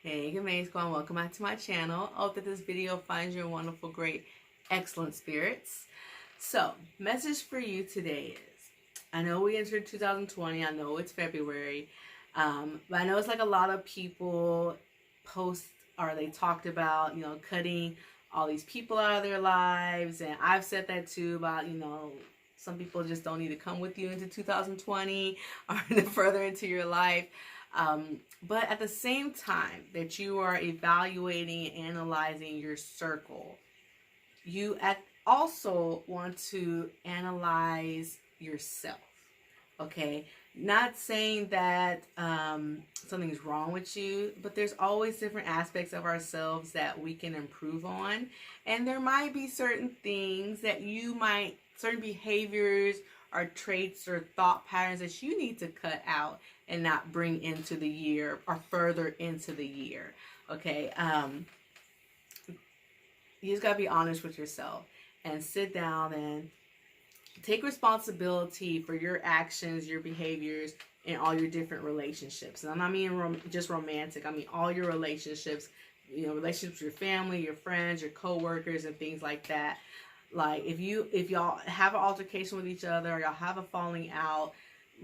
Hey, GETMADE Squad, welcome back to my channel. I hope that this video finds you in wonderful, great, excellent spirits. So, message for you today is, I know we entered 2020, I know it's February, but I know it's like a lot of people post or they talked about, cutting all these people out of their lives, and I've said that too about, some people just don't need to come with you into 2020 or further into your life. But at the same time that you are evaluating and analyzing your circle, you also want to analyze yourself. Okay, not saying that something's wrong with you, but there's always different aspects of ourselves that we can improve on, and there might be certain things that certain behaviors or traits or thought patterns that you need to cut out and not bring into the year or further into the year. Okay, you just gotta be honest with yourself and sit down and take responsibility for your actions, your behaviors, and all your different relationships. And I'm not meaning just romantic. I mean all your relationships. Relationships with your family, your friends, your co-workers, and things like that. Like if y'all have an altercation with each other, or y'all have a falling out,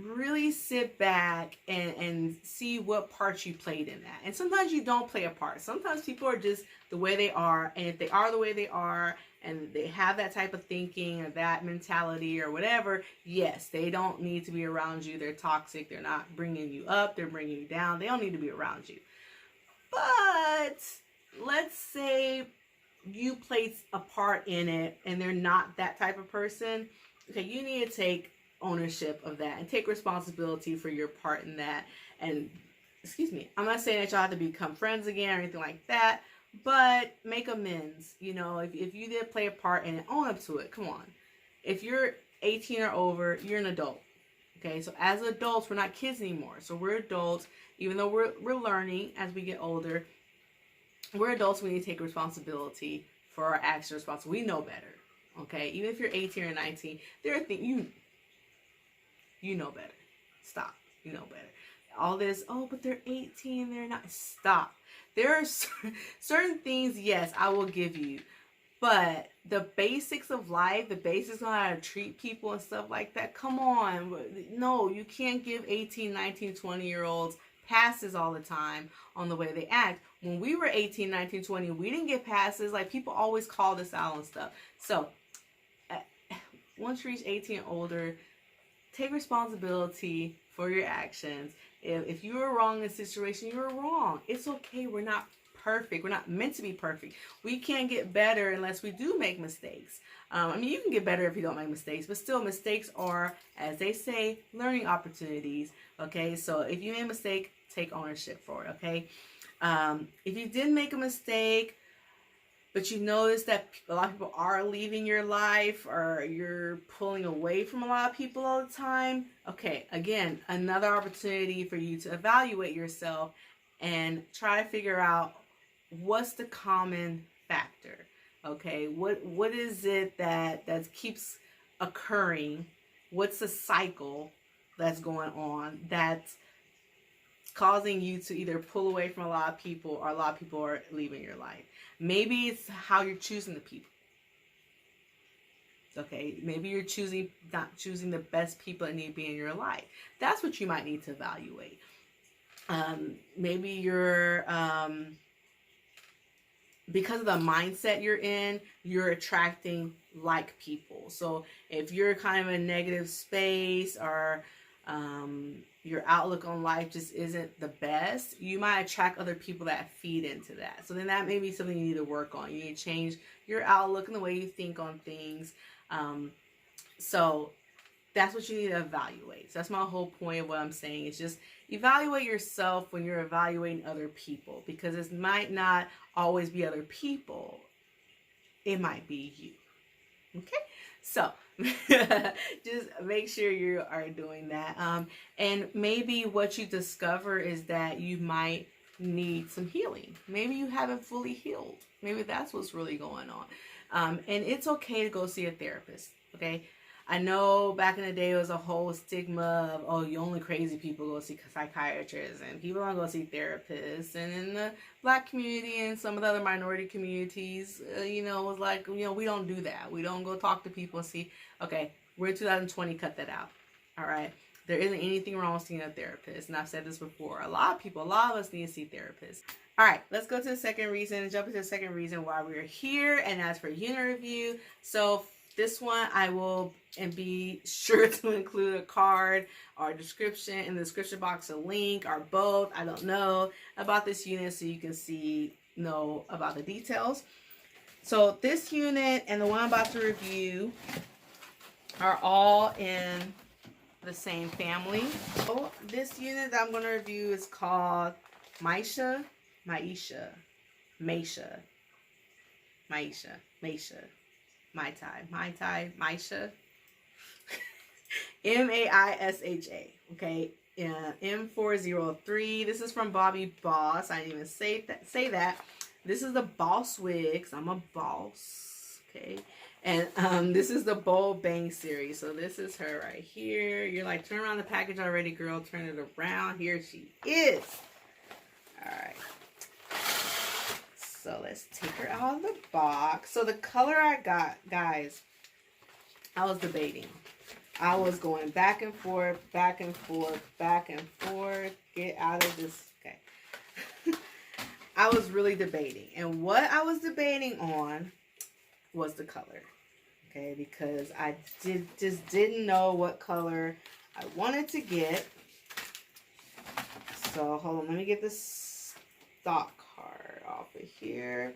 really sit back and see what part you played in that. And sometimes you don't play a part. Sometimes people are just the way they are, and if they are the way they are and they have that type of thinking or that mentality or whatever, yes, they don't need to be around you. They're toxic. They're not bringing you up. They're bringing you down. They don't need to be around you. But let's say you played a part in it and they're not that type of person. Okay, you need to take ownership of that and take responsibility for your part in that. And I'm not saying that y'all have to become friends again or anything like that, but make amends. If you did play a part in it, own up to it. Come on. If you're 18 or over, you're an adult. Okay, so as adults, we're not kids anymore. So we're adults, even though we're learning as we get older. We're adults. We need to take responsibility for our actions. We know better. Okay, even if you're 18 or 19, there are things you know better. Stop. You know better. All this, oh, but they're 18, they're not. Stop. There are certain things, yes, I will give you. But the basics of life, the basics on how to treat people and stuff like that, come on. No, you can't give 18, 19, 20-year-olds passes all the time on the way they act. When we were 18, 19, 20, we didn't get passes. Like, people always called us out on stuff. So, once you reach 18 and older, take responsibility for your actions. If you were wrong in a situation, you were wrong. It's okay. We're not perfect. We're not meant to be perfect. We can't get better unless we do make mistakes. You can get better if you don't make mistakes, but still, mistakes are, as they say, learning opportunities. Okay, so if you made a mistake, take ownership for it. Okay, if you did make a mistake, but you notice that a lot of people are leaving your life, or you're pulling away from a lot of people all the time, okay, again, another opportunity for you to evaluate yourself and try to figure out what's the common factor. Okay, what is it that keeps occurring? What's the cycle that's going on that's causing you to either pull away from a lot of people, or a lot of people are leaving your life? Maybe it's how you're choosing the people. Okay, maybe you're not choosing the best people that need to be in your life. That's what you might need to evaluate. Maybe you're because of the mindset you're in, you're attracting like people. So if you're kind of in a negative space, or your outlook on life just isn't the best, you might attract other people that feed into that. So then that may be something you need to work on. You need to change your outlook and the way you think on things. So that's what you need to evaluate. So that's my whole point of what I'm saying, is just evaluate yourself when you're evaluating other people, because it might not always be other people. It might be you. Okay? So just make sure you are doing that. And maybe what you discover is that you might need some healing. Maybe you haven't fully healed. Maybe that's what's really going on. And it's okay to go see a therapist. Okay? I know back in the day it was a whole stigma of, oh, you only crazy people go see psychiatrists and people don't go see therapists. And in the black community and some of the other minority communities, you know, it was like, you know, we don't do that. We don't go talk to people and see, okay, we're in 2020, cut that out. All right. There isn't anything wrong with seeing a therapist. And I've said this before. A lot of us need to see therapists. All right, let's go to the second reason, jump into the second reason why we're here, and that's for unit review. So this one, I will be sure to include a card or a description in the description box, a link or both, I don't know, about this unit so you can know about the details. So this unit and the one I'm about to review are all in the same family. So this unit that I'm going to review is called Maisha. Maisha, Maisha, Maisha, Maisha, Mai Tai, Maisha, Maisha, okay, M403, this is from Bobbi Boss, I didn't even say that, this is the Boss Wigs, I'm a boss, okay, and this is the Bold Bang series, so this is her right here, you're like, turn around the package already, girl, turn it around, here she is, alright. So let's take her out of the box. So the color I got, guys, I was debating. I was going back and forth, back and forth, back and forth. Get out of this. Okay. I was really debating. And what I was debating on was the color. Okay, because I just didn't know what color I wanted to get. So hold on, let me get this stock card off of here.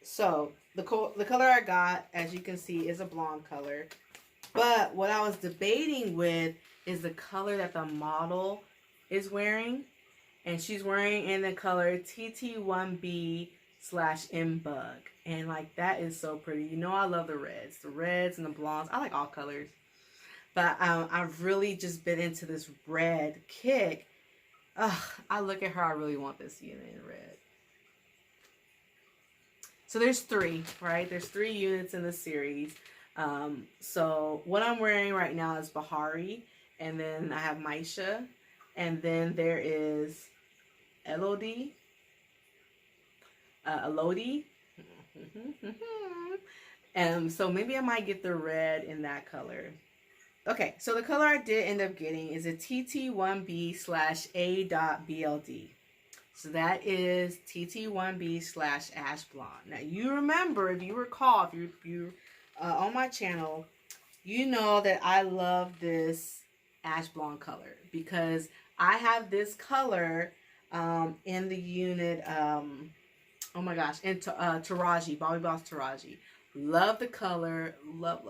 So the color I got, as you can see, is a blonde color. But what I was debating with is the color that the model is wearing. And she's wearing in the color TT1B/M-Bug. And like, that is so pretty. You know I love the reds. The reds and the blondes. I like all colors. But I've really just been into this red kick. I look at her, I really want this unit in red. So there's three, right? There's 3 units in the series. So what I'm wearing right now is Bahari. And then I have Maisha. And then there is A.BLD. A.BLD. So maybe I might get the red in that color. Okay, so the color I did end up getting is a TT1B/A.BLD. So that is TT1B/Ash Blonde. Now you remember, if you recall, if you're on my channel, you know that I love this ash blonde color because I have this color in the unit, oh my gosh, in Taraji, Bobbi Boss Taraji. Love the color, love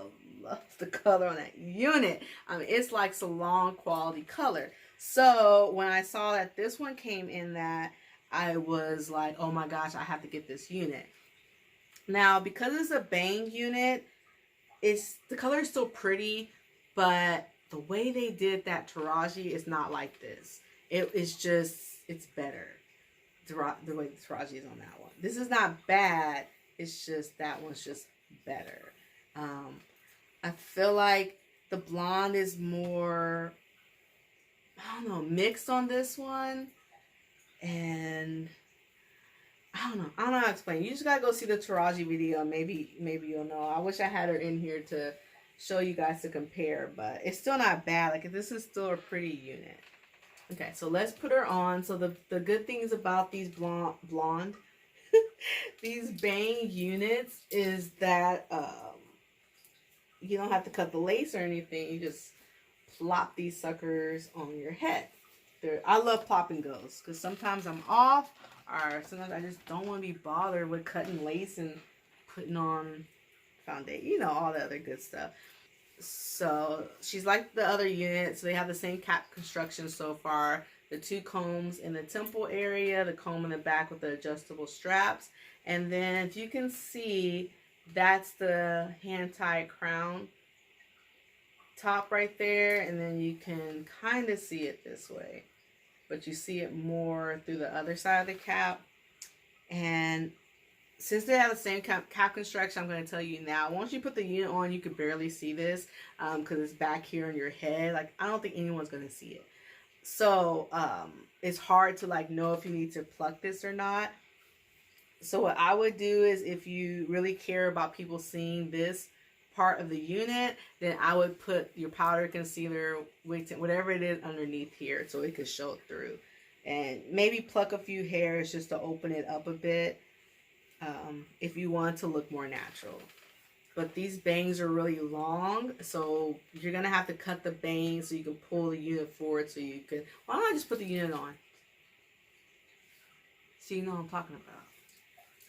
the color on that unit. I mean, it's like salon quality color. So when I saw that this one came in that, I was like, oh my gosh, I have to get this unit. Now, because it's a bang unit, the color is still pretty, but the way they did that Taraji is not like this. It's better. The way Taraji is on that one. This is not bad. It's just that one's just better. I feel like the blonde is more, I don't know, mixed on this one. And I don't know how to explain. You just gotta go see the Taraji video. Maybe you'll know. I wish I had her in here to show you guys to compare, but it's still not bad. Like, this is still a pretty unit. Okay, so let's put her on. So the good things about these blonde these bang units is that you don't have to cut the lace or anything. You just plop these suckers on your head. I love plop and goes because sometimes I'm off, or sometimes I just don't want to be bothered with cutting lace and putting on foundation, you know, all the other good stuff. So she's like the other unit. So they have the same cap construction so far. The 2 combs in the temple area, the comb in the back with the adjustable straps. And then if you can see, that's the hand-tied crown top right there. And then you can kind of see it this way, but you see it more through the other side of the cap. And since they have the same cap construction, I'm going to tell you now. Once you put the unit on, you can barely see this because it's back here in your head. Like, I don't think anyone's going to see it. So it's hard to like know if you need to pluck this or not. So what I would do is, if you really care about people seeing this part of the unit, then I would put your powder, concealer, wig tint, whatever it is underneath here so it could show through. And maybe pluck a few hairs just to open it up a bit if you want to look more natural. But these bangs are really long, so you're going to have to cut the bangs so you can pull the unit forward so you can... Why don't I just put the unit on? So you know what I'm talking about.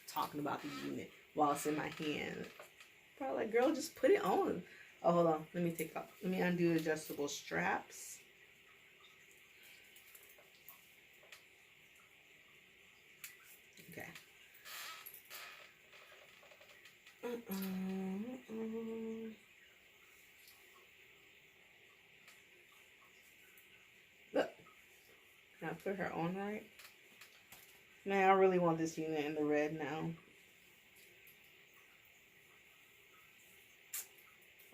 Talking about the unit while it's in my hand. Probably like, girl, just put it on. Oh, hold on. Let me take off. Let me undo adjustable straps. Okay. Look. Can I put her on right? Man, I really want this unit in the red now.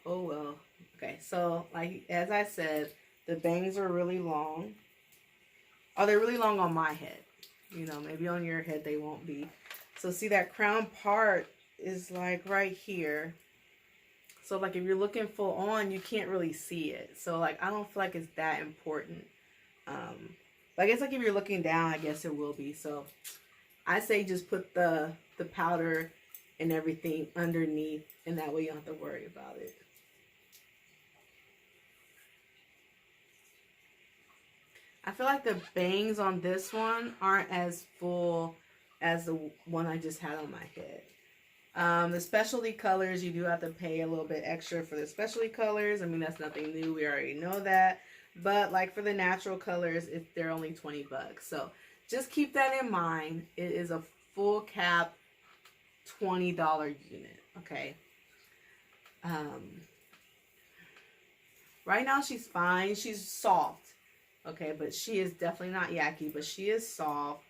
Oh well. Okay, so like as I said, the bangs are really long. Oh, they're really long on my head. You know, maybe on your head they won't be. So see, that crown part is like right here. So like if you're looking full on, you can't really see it. So like I don't feel like it's that important. But I guess like if you're looking down, I guess it will be. So I say just put the powder and everything underneath, and that way you don't have to worry about it. I feel like the bangs on this one aren't as full as the one I just had on my head. The specialty colors, you do have to pay a little bit extra for the specialty colors. I mean, that's nothing new. We already know that. But like for the natural colors, they're only 20 bucks. So just keep that in mind. It is a full cap $20 unit. Okay. Right now she's fine. She's soft. Okay, but she is definitely not yucky, but she is soft.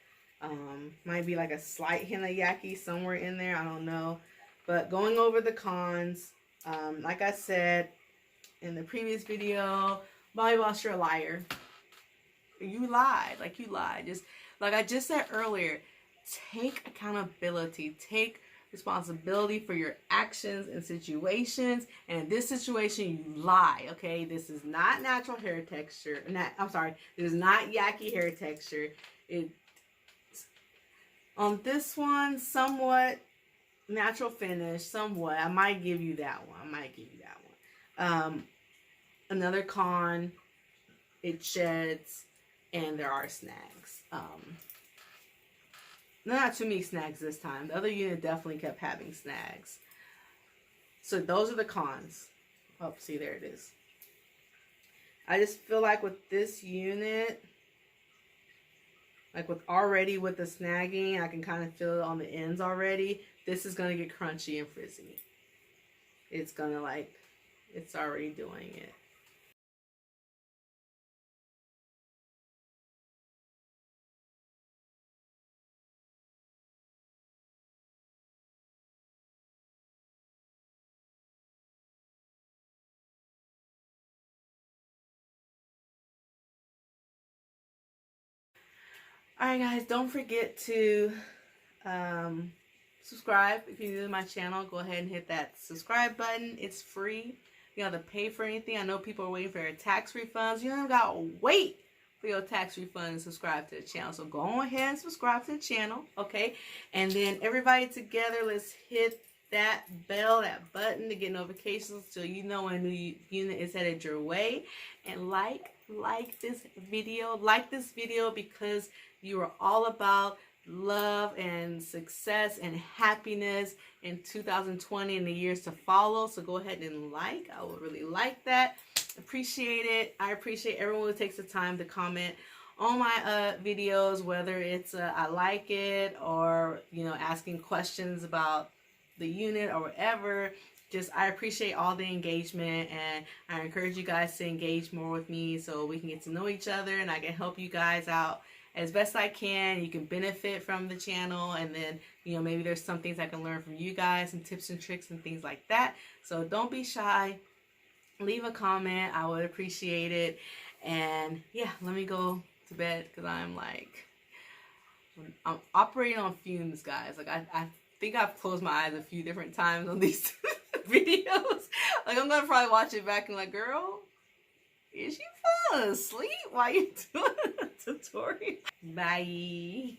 Might be like a slight hint of yucky somewhere in there. I don't know. But going over the cons, like I said in the previous video, Bobbi Boss, you're a liar. You lied. Like, you lied. Just like I just said earlier, take accountability. Take responsibility for your actions and situations. And in this situation, you lie. Okay, this is not natural hair texture. I'm sorry, this is not yucky hair texture. It on this one, somewhat natural finish. Somewhat, I might give you that one. Another con, it sheds, and there are snags. Not too many snags this time. The other unit definitely kept having snags. So those are the cons. Oh, see, there it is. I just feel like with this unit, like with the snagging, I can kind of feel it on the ends already. This is going to get crunchy and frizzy. It's going to like, it's already doing it. Alright guys, don't forget to subscribe. If you're new to my channel, go ahead and hit that subscribe button. It's free. You don't have to pay for anything. I know people are waiting for their tax refunds. You don't got to wait for your tax refund and subscribe to the channel. So go on ahead and subscribe to the channel, okay? And then everybody together, let's hit that bell, that button to get notifications so you know when a new unit is headed your way. And like this video because you are all about love and success and happiness in 2020 and the years to follow. So go ahead and like. I would really like that. Appreciate it. I appreciate everyone who takes the time to comment on my videos, whether it's I like it or, you know, asking questions about the unit or whatever. Just, I appreciate all the engagement, and I encourage you guys to engage more with me so we can get to know each other and I can help you guys out as best I can. You can benefit from the channel, and then, you know, maybe there's some things I can learn from you guys, some tips and tricks and things like that. So don't be shy. Leave a comment. I would appreciate it. And yeah, let me go to bed because I'm operating on fumes, guys. Like I think I've closed my eyes a few different times on these videos. Like I'm gonna probably watch it back and like, girl, is she falling asleep while you doing a tutorial? Bye.